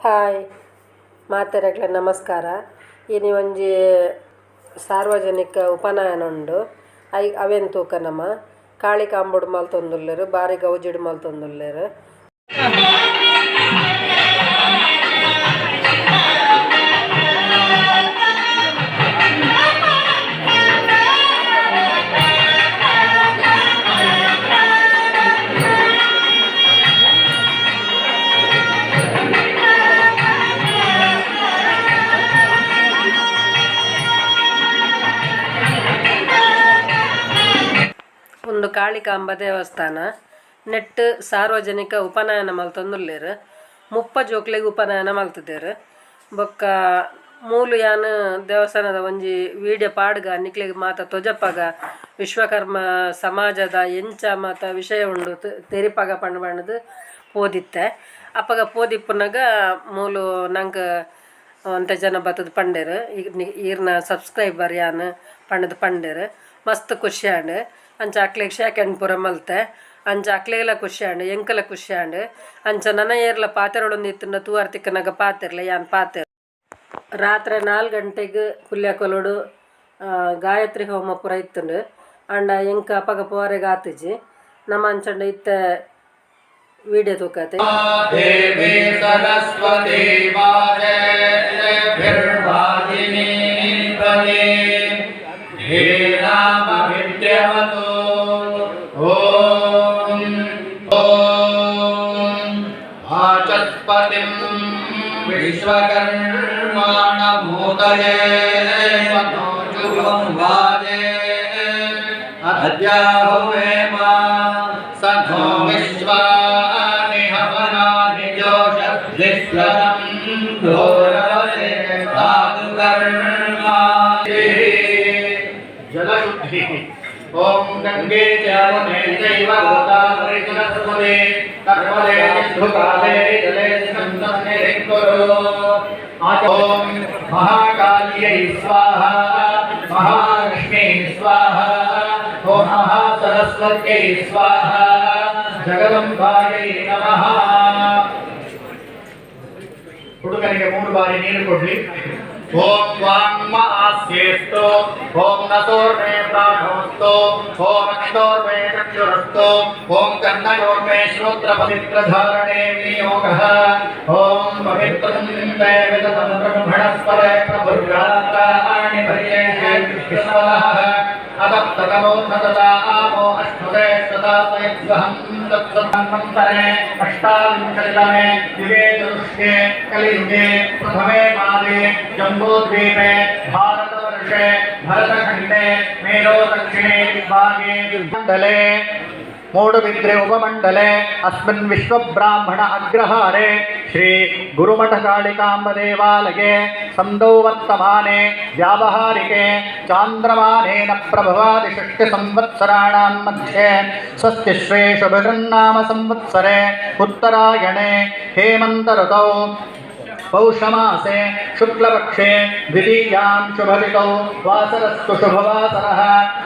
Hi ಮಾತೆರೆಗ್ಲ ನಮಸ್ಕಾರ. ಇನಿ ಒಂಜಿ ಸಾರ್ವಜನಿಕ ಉಪನಯನ ಉಂಡು. ಅವೆನ್ ತೂಕ ನಮ ಕಾಳಿ ಕಾಂಬುಡು ಮಲ್ತೊಂದುಲ್ಲೆರ್, ಬಾರಿ ಗೌಜಿಡು ಮಲ್ತೊಂದುಲ್ಲೆರ್. ಒಂದು ಕಾಳಿಕಾಂಬ ದೇವಸ್ಥಾನ ನೆಟ್ ಸಾರ್ವಜನಿಕ ಉಪನಯನ ಮಲ್ತೊಂದುಲ್ಲೆರ್. 30 ಜೋಕ್ಲೆಗ್ ಉಪನಯನ ಮಲ್ತುದೆರ್. ಬೊಕ್ಕ ಮೂಲು ಯಾನ್ ದೇವಸ್ಥಾನದ ಒಂಜಿ ವೀಡಿಯೋ ಪಾಡ್ಗ ನಿಕ್ಲೆಗ್ ಮಾತ ತೊಜಪಗ ವಿಶ್ವಕರ್ಮ ಸಮಾಜದ ಎಂಚ ಮಾತ ವಿಷಯ ಉಂಡು ತೆರಿಪಗ ಪಂಡು ಪೋದಿತ್ತೆ. ಅಪ್ಪಗ ಪೋದಿಪ್ಪುನಾಗ ಮೂಲು ನಂಗೆ ಒಂತೆ ಜನ ಬತ್ತದ ಪಂಡೇರು ಈರ್ನ ಸಬ್ಸ್ಕ್ರೈಬರ್ ಯಾನ್ ಪಂಡದು ಪಂಡೇರು. ಮಸ್ತ್ ಖುಷಿ ಆಂಡ್ ಅಂಚ ಅಕ್ಲೆಗ್ ಶೇಖಂಡ್ ಪೂರ ಮಲ್ತೆ ಅಂಚ ಅಕ್ಲೆಗೆಲ್ಲ ಖುಷಿ ಆಂಡ್ ಎಂಕಲ ಖುಷಿ ಆಂಡ್ ಅಂಚ ನನ್ನ ಏರ್ಲ ಪಾತೆರೊಡೊಂದು ಇತ್ತುಂಡ ತೂವಾರ್ ತಿಕ್ಕನಾಗ ಪಾತೆರ್ಲ ಯಾನ್ ಪಾತೆರ್. ರಾತ್ರಿ 4 ಗಂಟೆಗೆ ಪುಲ್ಯಕೊಲುಡು ಗಾಯತ್ರಿ ಹೋಮ ಪೂರ ಇತ್ತುಂಡು ಅಂಡ ಎಂಕ ಅಪಗ ಪೋರೆಗ್ ಆತಿಜಿ ನಮ್ಮ ಅಂಚಂಡ ಇತ್ತ ವಿಡಿಯೋ ತೂಕತೆ. ದೇವಿ ಸರಸ್ವತಿ ಮಾತೇರ್ಭಿರ್ವಾದಿನಿ ಬಲಿ ಹೇ ರಾಮ ವಿದ್ಯಾವತು ಓಂ ಓಂ ವಾಚಸ್ಪತಿಂ ವಿಶ್ವಕರ್ಮಾಣ ಮೂತಯೇ ಮನೋಜುಗಂ ವಾಜೇ ಅದ್ಯಾಹುವೇಮ ಸಖೋ ವಿಶ್ವಾನಿ ಹವನಾನಿ ಜೋಷದ್ಲಿಸ್ಲರಂ ಘೋರವಸೆ ಸಾಧು ಕರ್ಮಾಣಿ ಜಲಶುದ್ಧಿ. ಓಂ ಗಂಗೆ ಚಾಮುನೇ ಚೈವ ಗೋದಾವರಿ ಸರಸ್ವತಿ ಕರ್ಮಲೇ ಸಿಂಧುಕಾಲೇ ಜಲೇ ಸಂಸನ್ನೇ ಕುರು. ಓಂ ಮಹಾಕಾಲ್ಯೈ ಸ್ವಾಹಾ ಮಹಾಲಕ್ಷ್ಮೀ ಸ್ವಾಹಾ ಓಂ ಮಹಾಸರಸ್ವತ್ಯೈ ಸ್ವಾಹಾ ಜಗದಂಬಾಯೈ ನಮಃ. ಹುಡುಗನಿಗೆ 3 ಬಾರಿ ನೀರು ಕೊಡ್ಲಿ. ಓಂ ವಾಂಗ್ಮ ಆಸ್ಯೇಸ್ತು ಓಂ ನಸೋರ್ಮೇ ಪ್ರಾಣೋಸ್ತು ಓಂ ಅಕ್ಷೋರ್ಮೇ ಚಕ್ಷುರಸ್ತು ಓಂ ಕನ್ನಯೋರ್ಮೇ ಶ್ರೋತ್ರ ಪವಿತ್ರ ಧಾರಣೆ ವಿನಿಯೋಗಃ. ಓಂ ಪವಿತ್ರಂ ತೇ ವಿದತಂ ಬ್ರಹ್ಮಣಸ್ಪರೇ ಪ್ರಭುರ್ಗಾತ್ರಾಣಿ ಭರ್ಯೇ ಕೃಷ್ಣಃ ಅದಪ್ತತಮೋನ್ನತತಾ ಆಮೋ ಅಶ್ವತೆ ಸದಾ ಸಯದ್ವಹಂ ತತ್ಸನ್ಮಂತರೆ ಅಷ್ಟಾವಿಂಶತಿತಮೇ ಯುಗೆ ಚತುಷ್ಕೆ ಕಲಿಯುಗೆ ಪ್ರಥಮೇ ಮಾದೆ ಜಂಬೂದ್ವೀಪೆ ಭಾರತವರ್ಷೆ ಭರತಖಂಡೆ ಮೇರೋ ದಕ್ಷಿಣೆ ದಿಗ್ಭಾಗೆ ಮಂಡಲೆ ಮೂಡುಬಿದ್ರೆ ಉಪಮಂಡಲೆ ಅಸ್ಮಿನ್ ವಿಶ್ವಬ್ರಾಹ್ಮಣ ಅಗ್ರಹಾರೆ ಶ್ರೀ ಗುರುಮಠ ಕಾಳಿಕಾಂಬ ದೇವಾಲಯೇ ಸಂದೌ ವರ್ತಮಾನೆ ವ್ಯಾವಹಾರಿಕೆ ಚಾಂದ್ರಮಾನೇನ ಪ್ರಭವಾದಿ ಷಷ್ಠಿ ಸಂವತ್ಸರಾಣಾಂ ಮಧ್ಯೆ ಸ್ವಸ್ತಿ ಶ್ರೀ ಶುಭಕೃನ್ನಾಮ ಸಂವತ್ಸರೆ ಉತ್ತರಾಯಣೆ ಹೇಮಂತ ಋತೌ ಪೌಷಮಾಸೆ ಶುಕ್ಲಪಕ್ಷೆ ದ್ವಿತೀಯಾಂ ಶುಭರಿತೌ ವಾಸರಸ್ತು ಶುಭವಾಸರಃ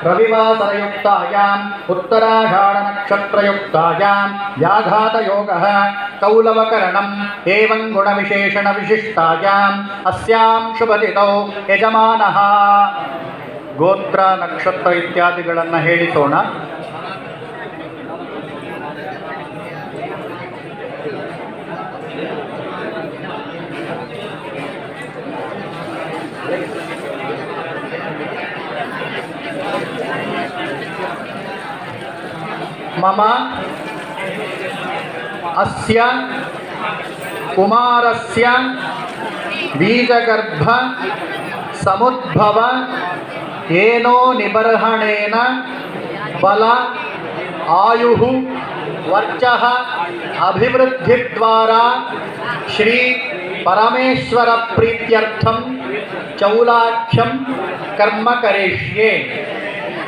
ರವಿವಾಸರಯುಕ್ತಾಯಾಂ ಉತ್ತರಾಷಾಢ ನಕ್ಷತ್ರಯುಕ್ತಾಯಾಂ ವ್ಯಾಘಾತಯೋಗಃ ಕೌಲವಕರಣಂ ಏವಂ ಗುಣವಿಶೇಷಣ ವಿಶಿಷ್ಟಾಯಾಂ ಅಸ್ಯಾಂ ಶುಭದಿತೌ ಯಜಮಾನಃ. ಗೋತ್ರ ನಕ್ಷತ್ರ ಇತ್ಯಾದಿಗಳನ್ನು ಹೇಳಿಸೋಣ. ಮಮ ಅಸ್ಯ ಕುಮಾರಸ್ಯ ಬೀಜಗರ್ಭ ಸಮುದ್ಭವ ಏನೋ ನಿಬರ್ಹಣೇನ ಬಲ ಆಯುಃ ವರ್ಚಃ ಅಭಿವೃದ್ಧಿದ್ವಾರಾ ಶ್ರೀ ಪರಮೇಶ್ವರ ಪ್ರೀತ್ಯರ್ಥಂ ಚೌಲಾಖ್ಯಂ ಕರ್ಮ ಕರಿಷ್ಯೆ.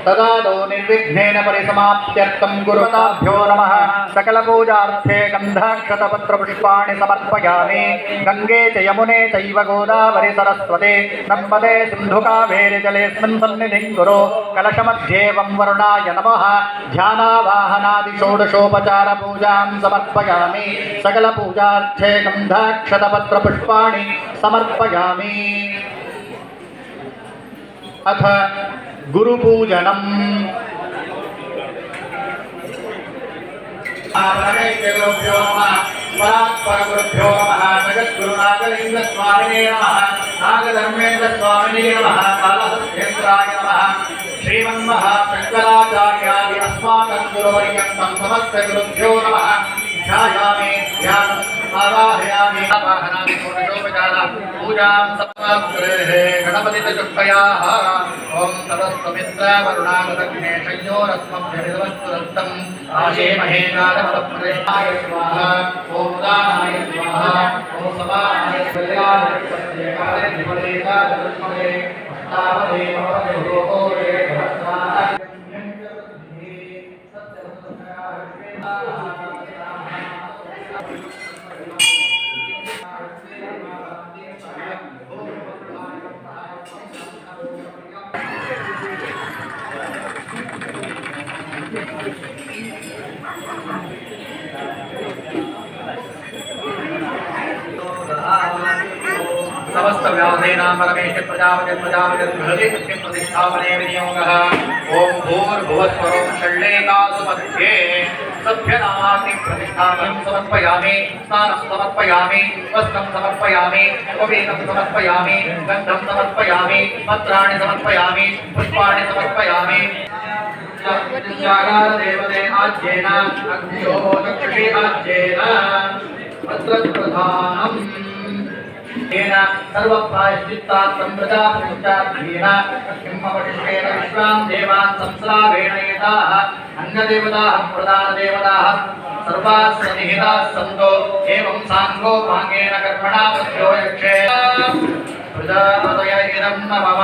तदादौ निर्विघ्नेन परिसमाप्त्यर्थं गुरुपदाभ्यो नमः। सकलपूजार्थे गन्धाक्षतपत्रपुष्पाणि समर्पयामि। गंगे च यमुने चैव गोदावरि सरस्वते नर्मदे सिन्धु कावेरि जलेऽस्मिन् सन्निधिं कुरु। कलशमध्ये वं वरुणाय नमः। ध्यानावाहनादि षोडशोपचारपूजां समर्पयामि। सकलपूजार्थे गन्धाक्षतपत्रपुष्पाणि समर्पयामि। अथ गुरुपूजनम्। परमेश्वरगुरुभ्यो नमः। परात्परगुरुभ्यो नमः। जगद्गुरुनागलिङ्गस्वामिने नमः। नागधर्मेन्द्रस्वामिने नमः। कालहस्तेन्द्राय नमः। श्रीमन्महाशङ्कराचार्यादि अस्माकं गुरुपर्यन्तं समस्तगुरुभ्यो नमः। ध्यायामि ध्यानम् आवाहयामि। आवाहनामि षोडशोपचार पूजां समाप्तेः गणपतिचतुष्टयाः। ॐ तदस्तमित्र वरुणागदग्ने संयोरस्मभ्यनिर्वस्तुदत्तम् आशेमहे कालमलप्रतिष्ठाय स्वाहा। ॐ दानाय स्वाहा। ॐ समानाय समस्त व्यासेनां परमेश्वर प्रजापति प्रतिष्ठापने विनियोगः। ओम भूर्भुवस्वरं षण्डेकासु मध्ये सभ्यनामाग्नि प्रतिष्ठापनं समर्पयामि। स्नानं समर्पयामि। वस्त्रं समर्पयामि। उपवीतं समर्पयामि। गन्धं समर्पयामि। पत्राणि समर्पयामि। पुष्पाणि समर्पयामि। देवते आज्येन अग्न्यो चक्षुषे आज्येन वस्त्रप्रधानम् येन सर्वप्रायश्चित्तार्थं प्रजापतिश्चार्थेन किमवशिष्टेन विश्वां देवान् संस्रावेण एताः अन्यदेवताः प्रधानदेवताः सर्वाः सन्निहिताः सन्तो एवं साङ्गोपाङ्गेन कर्मणा तस्यो यक्षे प्रजापतय इदं नमः।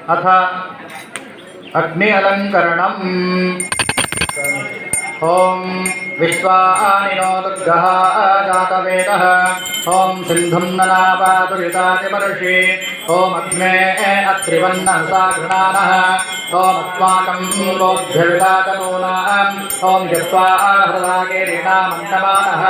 अथ अग्नि अलंकरणम्। ओम विश्वानिनो दुर्गः जातवेदः। ओम सिंधुं ननावादुरितादिमर्षि। ओम अग्ने अत्रिवन्नसा घृणानः। ओम अस्माकं लोभ्यविदातनूनाम्। ओम यस्वा हृदागेरिणामन्तमानः।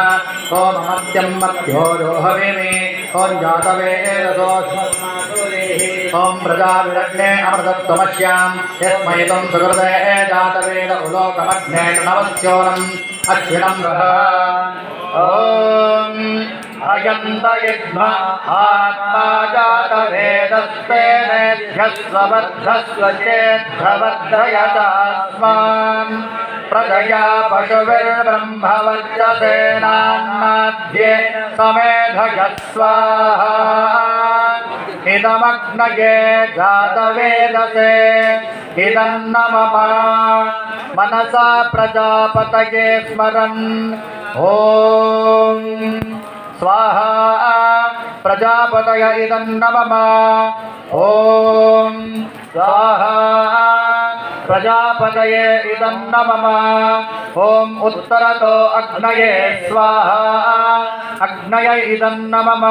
ओम अमर्त्यं मध्यो जोहवेमि। ओम जातवेदसोऽस्मस्मासुरेः। ओम प्रजाविरग्ने अमृतत्वमस्याम्। यस्मै त्वं सुहृदे जातवेद उलोकमग्ने नवस्योरम् अक्षिणं रः। ओम अयन्त यज्ञ आत्मा जातवेदस्तेनेभ्यस्ववर्धस्व चेद्धवर्धयतास्मान् प्रजया पशुभिर्ब्रह्मवर्चसेनान्नाद्ये समेधय स्वाहा। इदमग्नये जातवेदसे इदन्न मम मनसा प्रजापतये स्मरन्। ओम स्वाहा प्रजापतय इदन्न मम। ओम स्वाहा प्रजापतये इदन्न मम। ओम उत्तरतो अग्नये स्वाहा अग्नय इदन्न मम।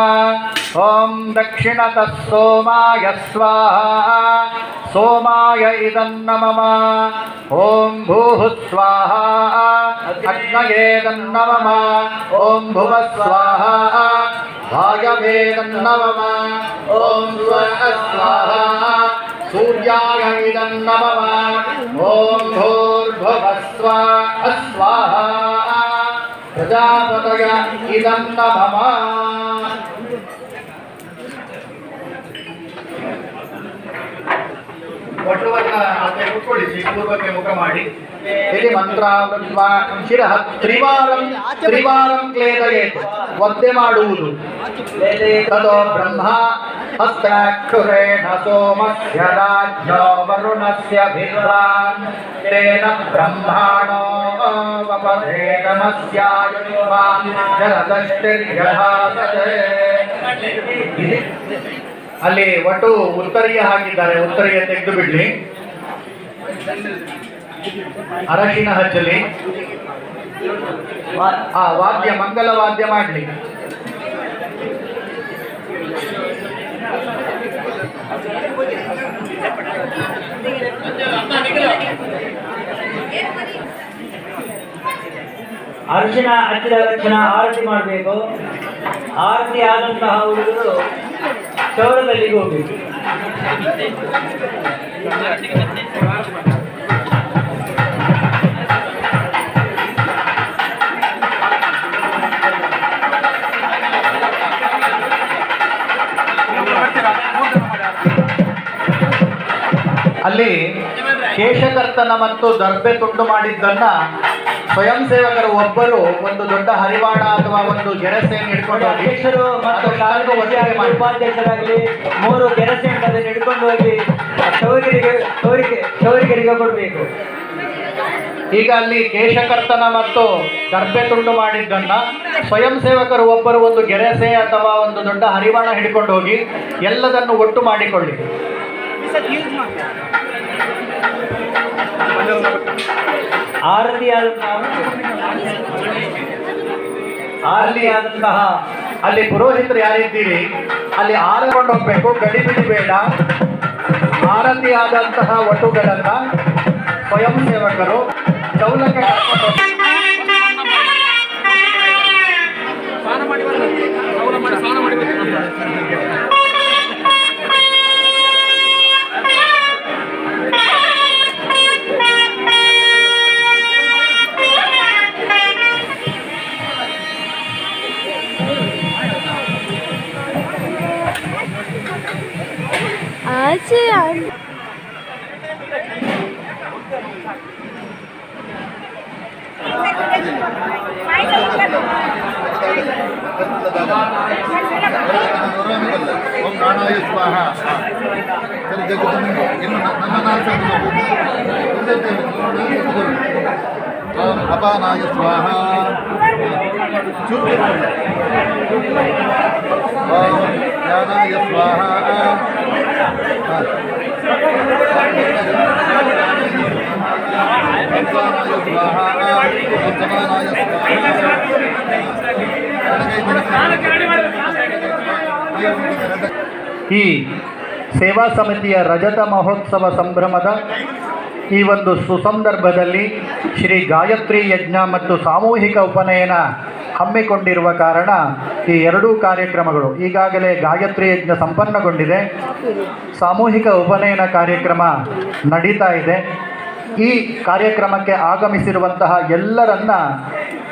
ओम दक्षिणतः सोमाय स्वाहा सोमाय इदन्न मम। ओम भूः स्वाहा अग्नयेदन्न मम। ओम भुवः स्वाहा वायवेदन्न मम। ओम स्वः स्वाहा सूर्याय इदन्न मम। ओम भूर्भुवः स्वाहा प्रजापतय इदन्न मम। ವಟುವನ್ನ ಮತ್ತೆ ಕುತ್ಕೊಳ್ಳಿಸಿ ಪೂರ್ವಕ್ಕೆ ಮುಖ ಮಾಡಿ ಇಲ್ಲಿ ಮಂತ್ರ ಶಿರಃ ತ್ರಿವಾರಂ ಕ್ಲೇದಯೇತ್ ಒದ್ದೆ ಮಾಡುವುದು ತದೋ ಬ್ರಹ್ಮ ಹಸ್ತಾಕ್ಷುರೇಣ ಸೋಮಸ್ಯ ರಾಜ್ಞೋ ವರುಣಸ್ಯ ಭಿರ್ವಾನ್ ತೇನ ಬ್ರಹ್ಮಾಣೋ ವಪಧೇತಮಸ್ಯಾಯುಷ್ಮಾನ್ ಜಲದಷ್ಟಿರ್ಯಥಾಸತೆ. ಅಲ್ಲಿ ಒಟ್ಟು ಉತ್ತರೀಯ ಹಾಕಿದ್ದಾರೆ, ಉತ್ತರೀಯ ತೆಗೆದು ಬಿಡ್ಲಿ, ಅರಶಿನ ಹಚ್ಚಲಿ, ಆ ವಾದ್ಯ ಮಂಗಲ ವಾದ್ಯ ಮಾಡಲಿ. ಅರಿಶಿನ ಹಚ್ಚಿದ ತಕ್ಷಣ ಆರತಿ ಮಾಡಬೇಕು. ಆರತಿ ಆದಂತಹ ಹುಡುಗರು ಚೌರದಲ್ಲಿ ಹೋಗಬೇಕು. ಅಲ್ಲಿ ಕೇಶಕರ್ತನ ಮತ್ತು ದರ್ಬೆ ತುಂಡು ಮಾಡಿದ್ದನ್ನ ಸ್ವಯಂ ಸೇವಕರು ಒಬ್ಬರು ಒಂದು ದೊಡ್ಡ ಹರಿವಾಣ ಅಥವಾ ಒಂದು ಗೆರಸೆಯನ್ನು ಹಿಡ್ಕೊಂಡು ಅಧ್ಯಕ್ಷರು ಮತ್ತು ಉಪಾಧ್ಯಕ್ಷರಾಗಲಿ 3 ಗೆರಸೆಯನ್ನು ಹಿಡ್ಕೊಂಡು ಹೋಗಿ ಚೌರಿಗರಿಗೆ ಕೊಡಬೇಕು. ಈಗ ಅಲ್ಲಿ ಕೇಶಕರ್ತನ ಮತ್ತು ದರ್ಬೆ ತುಂಡು ಮಾಡಿದ್ದನ್ನ ಸ್ವಯಂ ಸೇವಕರು ಒಬ್ಬರು ಒಂದು ಗೆರಸೆ ಅಥವಾ ಒಂದು ದೊಡ್ಡ ಹರಿವಾಣ ಹಿಡ್ಕೊಂಡು ಹೋಗಿ ಎಲ್ಲದನ್ನು ಒಟ್ಟು ಮಾಡಿಕೊಳ್ಳಿ. ಅಲ್ಲಿ ಪುರೋಹಿತರು ಯಾರಿದ್ದೀರಿ ಅಲ್ಲಿ ಆರಿಕೊಂಡು ಹೋಗ್ಬೇಕು, ಗಡಿಬಿಡಿ ಬೇಡ. ಆರತಿ ಆದಂತಹ ಒಟ್ಟುಗಳನ್ನ ಸ್ವಯಂ ಸೇವಕರು ಚೌಲಕ್ಕೆ ಕರ್ಕೊಂಡು ಓಂ ಪ್ರಾಣಾಯ ಸ್ವಾಹ. ಸರಿ ಜಗತ್ತು ಇನ್ನು ನನ್ನ ಓಂ ಅಪಾನಾಯ ಸ್ವಾಹ. ಓಂ ಜ್ಞಾನಾಯ ಸ್ವಾಹ. ಈ ಸೇವಾ ಸಮಿತಿಯ ರಜತ ಮಹೋತ್ಸವ ಸಂಭ್ರಮದ ಈ ಒಂದು ಸುಸಂದರ್ಭದಲ್ಲಿ ಶ್ರೀ ಗಾಯತ್ರಿ ಯಜ್ಞ ಮತ್ತು ಸಾಮೂಹಿಕ ಉಪನಯನ ಹಮ್ಮಿಕೊಂಡಿರುವ ಕಾರಣ ಈ ಎರಡೂ ಕಾರ್ಯಕ್ರಮಗಳು ಈಗಾಗಲೇ ಗಾಯತ್ರಿ ಯಜ್ಞ ಸಂಪನ್ನಗೊಂಡಿದೆ, ಸಾಮೂಹಿಕ ಉಪನಯನ ಕಾರ್ಯಕ್ರಮ ನಡೀತಾ ಇದೆ. ಈ ಕಾರ್ಯಕ್ರಮಕ್ಕೆ ಆಗಮಿಸಿರುವಂತಹ ಎಲ್ಲರನ್ನ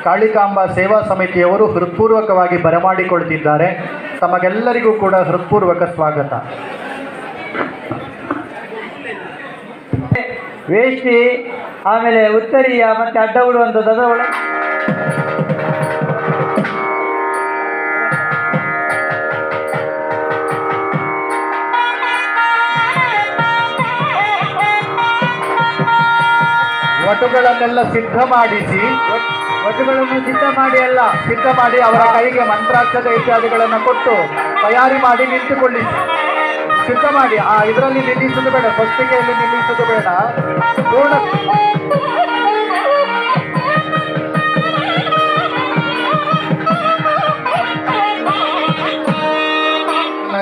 ಕಾಳಿಕಾಂಬಾ ಸೇವಾ ಸಮಿತಿಯವರು ಹೃತ್ಪೂರ್ವಕವಾಗಿ ಬರಮಾಡಿಕೊಳ್ತಿದ್ದಾರೆ. ತಮಗೆಲ್ಲರಿಗೂ ಕೂಡ ಹೃತ್ಪೂರ್ವಕ ಸ್ವಾಗತ. ವೇಷ್ಟಿ, ಆಮೇಲೆ ಉತ್ತರೀಯ ಮತ್ತೆ ಅಡ್ಡ ಉಡುವಂಥದ್ದು ಒಳಗೆ ವಟುಗಳನ್ನೆಲ್ಲ ಸಿದ್ಧ ಮಾಡಿಸಿ, ವಟುಗಳನ್ನು ಸಿದ್ಧ ಮಾಡಿ ಅವರ ಕೈಗೆ ಮಂತ್ರಾಕ್ಷತೆ ಇತ್ಯಾದಿಗಳನ್ನು ಕೊಟ್ಟು ತಯಾರಿ ಮಾಡಿ ನಿಂತುಕೊಳ್ಳಿಸಿ. ಸಿದ್ಧ ಮಾಡಿ ಇದರಲ್ಲಿ ನಿಲ್ಲಿಸುವುದು ಬೇಡ, ಸ್ವಸ್ತಿಕೆಯಲ್ಲಿ ನಿಲ್ಲಿಸುವುದು ಬೇಡ. ಪೂರ್ಣ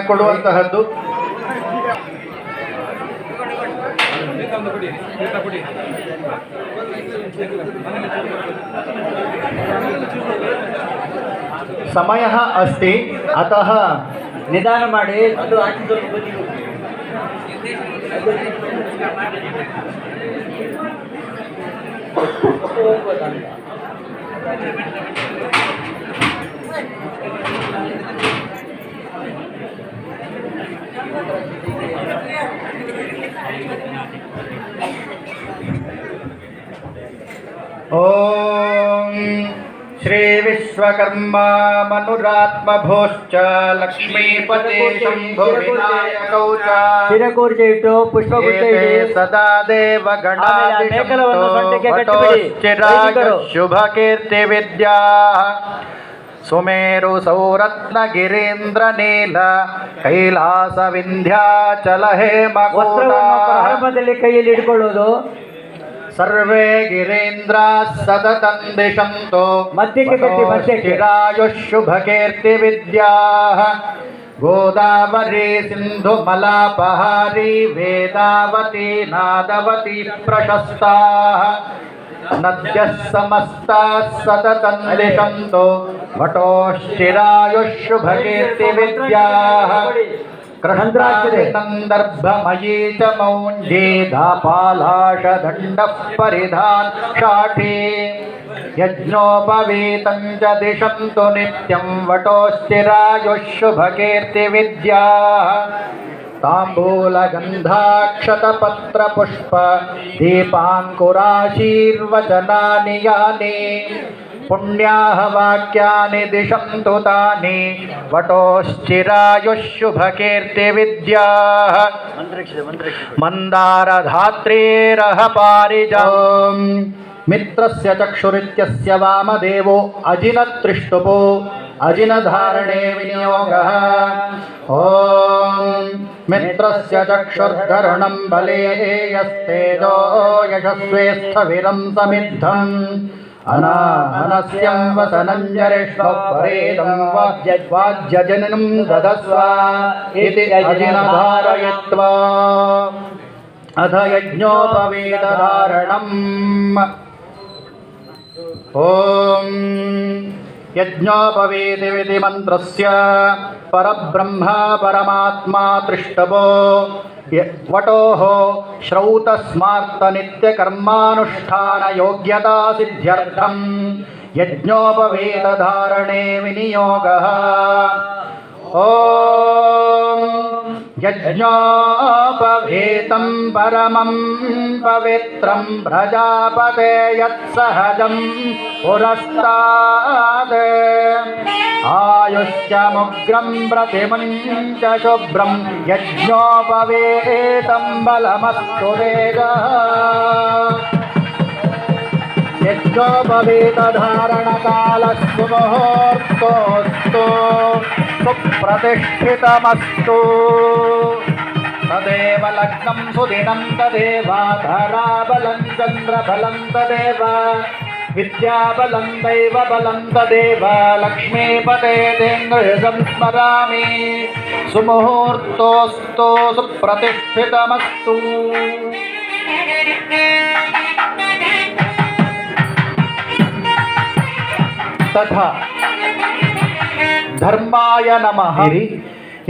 ಕೊಡುವಂತಹದ್ದು. ಸಮಯ ಅಸ್ತಿ, ಅತಃ ನಿಧಾನ ಮಾಡಿ. ಅದು ಓಂ ಶ್ರೀ ವಿಶ್ವಕರ್ಮ ಮನುರಾತ್ಮಭೋಶ್ಚ ಲಕ್ಷ್ಮೀಪತಿ ಶಂಭು ವಿನಾಯಕೌ ಚ ಶಿರಕೂರ್ಜ ಇಟ್ಟು ಪುಷ್ಪಗುಚ್ಛ ಏತೆ ಇಡಿ. ಸದಾ ದೇವ ಆಮೇಲೆ ಆ ಮೇಕಲವನ್ನು ಸೊಂಟಕ್ಕೆ ಕಟ್ಟಿಬಿಡಿ. ವೈದಿಕರು. ಶುಭ ಕೀರ್ತಿ ವಿದ್ಯಾ ಸುಮೇರು ಸೌರತ್ನ ಗಿರೀಂದ್ರ ನೀಲ ಕೈಲಾಸ ವಿಂಧ್ಯಾಚಲ ಹೇಮಕೂಟ ವಸ್ತ್ರವನ್ನು ಪ್ರಾರಂಭದಲ್ಲಿ ಕೈಯಲ್ಲಿ ಹಿಡ್ಕೊಳ್ಳೋದು. ಸರ್ವೇ ಗಿರೀಂದ್ರ ಸತತಂ ದಿಶಂತು ಮಧ್ಯಕ್ಕೆ ಕಟ್ಟಿ ಮಧ್ಯಕ್ಕೆ. ಚಿರಾಯುಃಶುಭ ಕೀರ್ತಿ ವಿದ್ಯಾ ಗೋದಾವರಿ ಸಿಂಧು ಮಲಾಪಹಾರಿ ವೇದಾವತಿ ನಾದವತಿ ಪ್ರಶಸ್ತಾ ನದ್ಯಃ ಸಮಸ್ತಾಃ ಸತತಂ ದಿಶಂತು ವಟೋಶ್ಚಿರಾಯುಃಶುಭ ಕೀರ್ತಿ ವಿದ್ಯಾ ಕೃಷ್ಣಾಂದರ್ಭಮಯೀ ಚ ಮೌಂಜೀ ಧಾಪಾಲಾಶ ದಂಡ ಪರಿಧಾನ್ ಶಾಠಿ ಯಜ್ಞೋಪವೀತಂ ಚ ದಿಶಂತು ನಿತ್ಯಂ ವಟೋಶ್ಚಿರಾಯುಃಶುಭ ಕೀರ್ತಿ ವಿದ್ಯಾ ತಾಂಬೂಲ ಗಂಧಾಕ್ಷತ ಪತ್ರ ಪುಷ್ಪ ದೀಪಾಂಕುರಾಶೀರ್ವಚನಾನಿ ಯಾನಿ ಪುಣ್ಯಾಹ ವಾಕ್ಯಾನಿ ದಿಶಂತು ತಾನಿ ವಟೋಶ್ಚಿರಾಯುಃಶುಭ ಕೀರ್ತಿ ವಿದ್ಯಾ ಮಂದಾರಧಾತ್ರೀರಹ ಪಾರಿಜಾಂ ಮಿತ್ರಸ್ಯ ಚಕ್ಷುರಿತ್ಯಸ್ಯ ವಾಮದೇವೋ ಅಜಿನತ್ರಿಷ್ಟುಪೋ ಅಜಿನಧಾರಣೆ ವಿನಿಯೋಗಃ ಓಂ ಮಿತ್ರಸ್ಯ ಚಕ್ಷುರ್ಧರಣಂ ಬಲೇಯಸ್ತೇಜೋ ಯಶಸ್ವೇಸ್ಥವಿರಂ ಸಮಿದ್ಧಂ ಅನಾಹನಸ್ಯಂ ವಸನಂಜರಿಷ್ವಪರೇದಂ ವಾಜ್ಯಜನನಂ ದದಸ್ವ ಇತಿ ಅಜಿನಧಾರಯತ್ವಾ ಅಥ ಯಜ್ಞೋಪವೇತಧಾರಣಂ ಓಂ ಯಜ್ಞೋಪವೇತಿವಿತಿ ಮಂತ್ರಸ್ಯ ಪರಬ್ರಹ್ಮ ಪರಮಾತ್ಮಾ ತೃಷ್ಟವೋ ವಟೋಃ ಶ್ರೌತಸ್ಮಾರ್ತ ನಿತ್ಯಕರ್ಮಾನುಷ್ಠಾನ ಯೋಗ್ಯತಾ ಸಿದ್ಧ್ಯರ್ಥಂ ಯಜ್ಞೋಪವೇತಧಾರಣೆ ವಿನಿಯೋಗಃ ಓಂ ಯಜ್ಞೋಪವೇತಂ ಪರಮಂ ಪವಿತ್ರಂ ಪ್ರಜಾಪತೆ ಯತ್ಸಹಜಂ ಪುರಸ್ತಾದ್ ಆಯುಷ್ಯಮುಗ್ರಂ ಪ್ರತಿಮುಂಚ ಶುಭ್ರಂ ಯಜ್ಞೋಪವೇತಂ ಬಲಮಸ್ತು ವೇಗಃ ಯಜ್ಞೋಪವೇತಧಾರಣಕಾಲಸ್ತು ಮುಹೂರ್ತೋऽस्तु ಸುಪ್ರತಿಷ್ಠಿತಮಸ್ತು ತದೇವ ಲಗ್ನಂ ಸುದಿನಂ ತದೇವ ಧರಾಬಲಂ ಚಂದ್ರಬಲಂ ತದೇವ ವಿದ್ಯಾಬಲಂ ದೈವಬಲಂ ತದೇವ ಲಕ್ಷ್ಮೀಪತೆ ತೇಂದ್ರಯುಗಂ ಸ್ಮರಾಮಿ ಸುಮುಹೂರ್ತೋऽस्तु ಸುಪ್ರತಿಷ್ಠಿತಮಸ್ತು ತಥಾ ಧರ್ಮಾಯ ನಮಃ.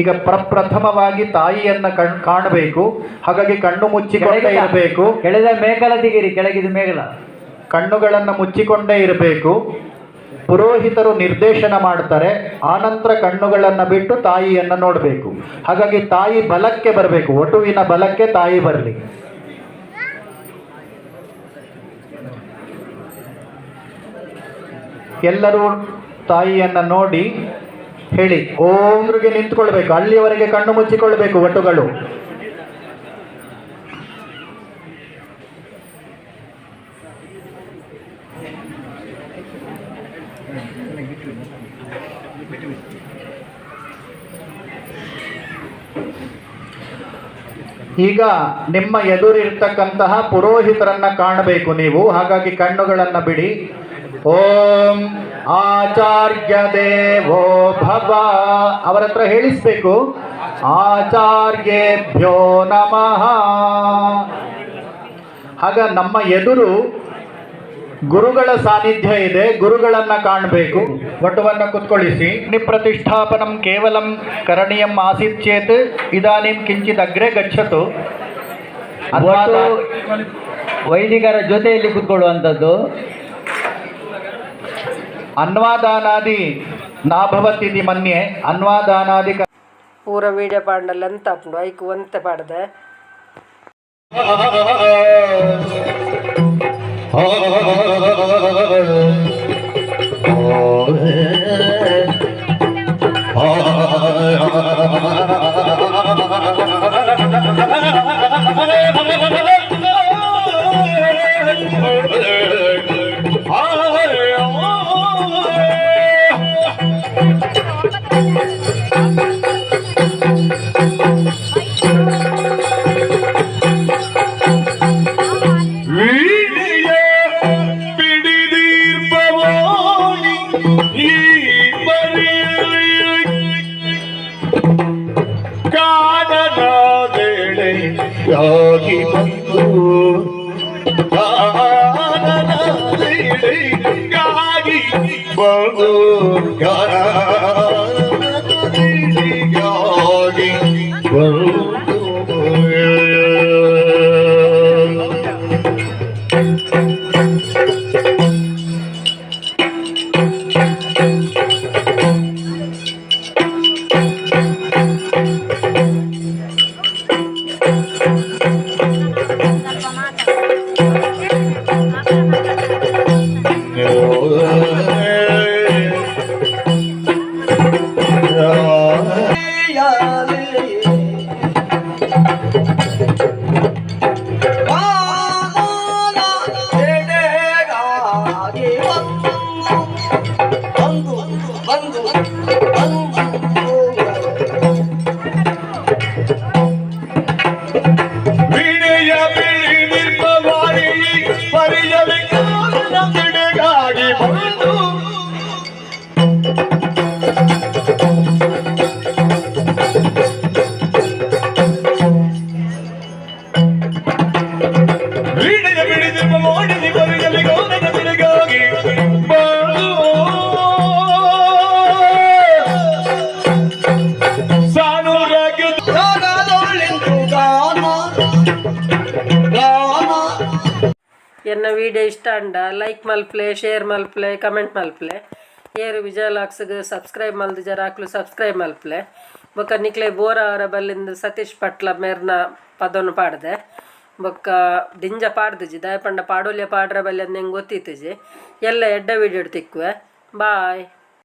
ಈಗ ಪ್ರಪ್ರಥಮವಾಗಿ ತಾಯಿಯನ್ನ ಕಾಣಬೇಕು. ಹಾಗಾಗಿ ಕಣ್ಣು ಮುಚ್ಚಿಕೊಂಡೇ ಇರಬೇಕು. ಕೆಳದ ಮೇಕಲ ತೆಗೀರಿ, ಕೆಳಗಿದ ಮೇಕಲ. ಕಣ್ಣುಗಳನ್ನು ಮುಚ್ಚಿಕೊಂಡೇ ಇರಬೇಕು. ಪುರೋಹಿತರು ನಿರ್ದೇಶನ ಮಾಡ್ತಾರೆ. ಆನಂತರ ಕಣ್ಣುಗಳನ್ನು ಬಿಟ್ಟು ತಾಯಿಯನ್ನ ನೋಡಬೇಕು. ಹಾಗಾಗಿ ತಾಯಿ ಬಲಕ್ಕೆ ಬರಬೇಕು. ವಟುವಿನ ಬಲಕ್ಕೆ ತಾಯಿ ಬರಲಿ. ಎಲ್ಲರೂ ತಾಯಿಯನ್ನ ನೋಡಿ ಹೇಳಿ ಓಂದ್ರಿಗೆ ನಿಂತ್ಕೊಳ್ಬೇಕು. ಅಲ್ಲಿಯವರೆಗೆ ಕಣ್ಣು ಮುಚ್ಚಿಕೊಳ್ಬೇಕು ವಟುಗಳು. ಈಗ ನಿಮ್ಮ ಎದುರಿರ್ತಕ್ಕಂತಹ ಪುರೋಹಿತರನ್ನ ಕಾಣಬೇಕು ನೀವು. ಹಾಗಾಗಿ ಕಣ್ಣುಗಳನ್ನ ಬಿಡಿ. ಓಂ ಆಚಾರ್ಯ ದೇವೋ ಭವ. ಅವರ ಹತ್ರ ಹೇಳಿಸ್ಬೇಕು ಆಚಾರ್ಯೇಭ್ಯೋ ನಮಃ. ಆಗ ನಮ್ಮ ಎದುರು ಗುರುಗಳ ಸಾನ್ನಿಧ್ಯ ಇದೆ. ಗುರುಗಳನ್ನ ಕಾಣಬೇಕು. ವಟುವನ್ನ ಕುತ್ಕೊಳಿಸಿ. ನಿಪ್ರತಿಷ್ಠಾಪನಂ ಕೇವಲಂ ಕರಣೀಯಂ ಆಸೀತ್ ಚೇತ್ ಇದಾನಿಂ ಕಿಂಚಿತ್ ಅಗ್ರೆ ಗಚ್ಚತು. ವೈದಿಕರ ಜೊತೆಯಲ್ಲಿ ಕುತ್ಕೊಳ್ಳುವಂಥದ್ದು. ಅನ್ವಾದಾನಾದಿ ನಾಭವತಿದಿ ಮನ್ಯೆ ಅನ್ವಾದಾನಾದಿ ಪೂರ ವೀಡಿಯೋ ಪಾಂಡಲ್ಲ ಅಂತ ಅಪ್ನು ಐಕು ಒಂತೆ ಪಾಡ್ದೆ ಯಾಗಿ ಬಂದು ಗಾಗಿ ಬಂದು ಗಾಗಿ ಬಂದು ಎನ್ನ ವಿಡಿಯೋ ಇಷ್ಟ ಅಂಡ ಲೈಕ್ ಮಲ್ಪ್ಲೆ ಶೇರ್ ಮಲ್ಪ್ಲೆ ಕಮೆಂಟ್ ಮಲ್ಪ್ಲೆ ಏರು ವಿಜಯ ಲಾಕ್ಸ್ಗೆ ಸಬ್ಸ್ಕ್ರೈಬ್ ಮಲ್ದು ಜರಾಕ್ಲು ಸಬ್ಸ್ಕ್ರೈಬ್ ಮಲ್ಪ್ಲೆ ಬೊಕ್ಕ ನಿಕ್ಲೆ ಬೋರ ಅವರ ಬಲ್ಲಿಂದ ಸತೀಶ್ ಪಟ್ಲ ಮೇರ್ನ ಪದವನ್ನು ಪಾಡ್ದೆ ಬೊಕ್ಕ ದಿಂಜ ಪಾಡ್ದಿಜಿ ದಯಪಂಡ ಪಾಡೋಲಿಯ ಪಾಡ್ರ ಬಲ್ಲಿ ಅಂದ್ ಹೆಂಗೆ ಗೊತ್ತಿತ್ತಜಿ ಎಲ್ಲ ಎಡ್ಡ ವಿಡಿಯೋ ತಿಕ್ಕುವೆ ಬಾಯ್.